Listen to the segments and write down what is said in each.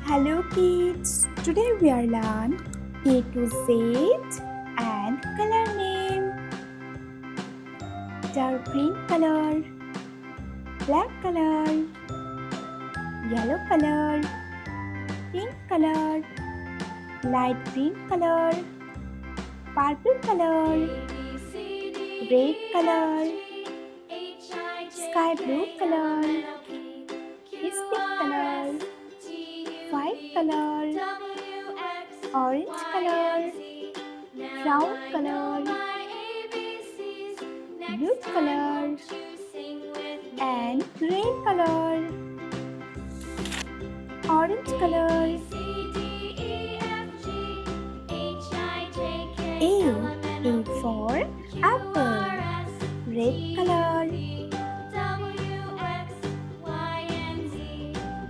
Hello kids, today we are learn A to Z and color name. Dark green color, black color, yellow color, pink color, light green color, purple color, red color, sky blue color, pink color, white color, orange color, brown color, blue color, and gray color. Orange color. A for apple. Red color.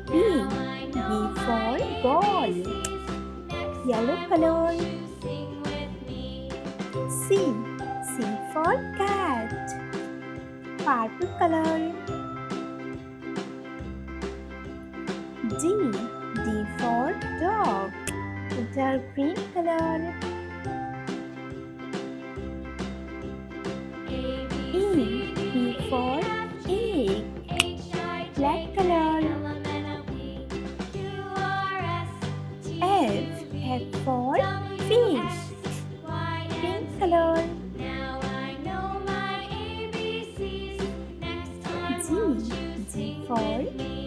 B for ball. Yellow color. C for cat. Purple color. D for dog. Dark green color. E for egg. Black color. F for fish. Pink color. G for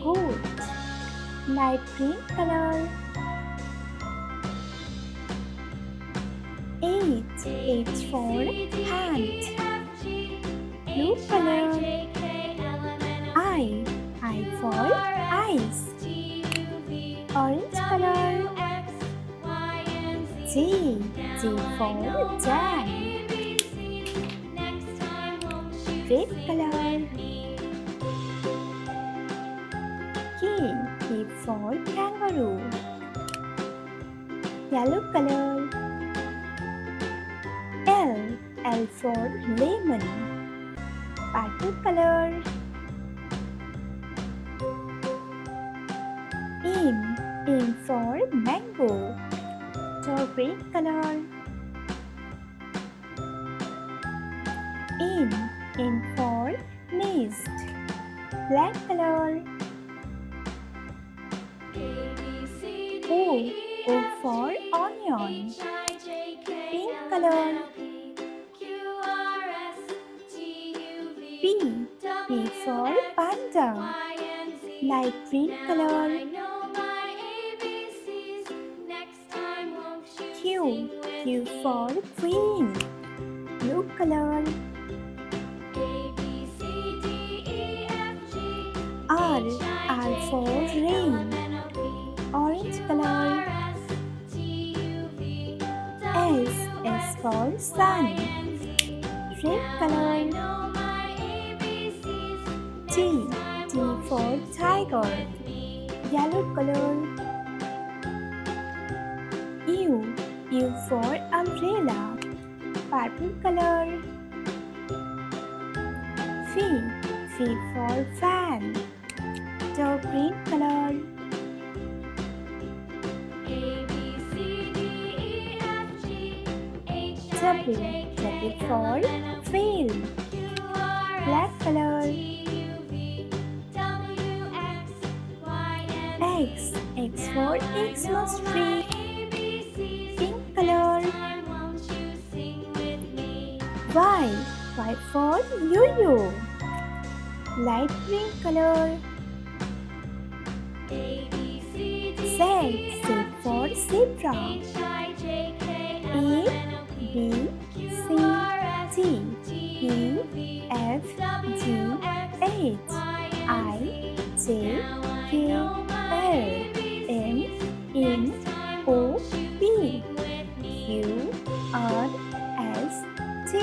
goat. Light green color. H for hand. Blue color. I for eyes. Orange color. J for jam. Red color. K for kangaroo. Yellow color. L for lemon. Purple color. M for mango. Dark green color. N for nest. Black color. O for onion. Pink color. P for panda. Light green color. Q for queen. Blue color. R for rain. Orange color. S for sun. Red color. T for tiger. Yellow color. U for umbrella. Purple color. V for fan. Dark green color. W for whale. Black color. X for Xmas tree. Pink color. Y for yo-yo. Light green color. Z for zebra. A B C D E F G H I J K L M N O P Q R S T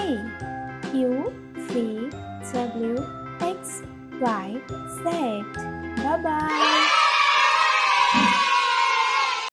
U V W X Y Z. Bye bye.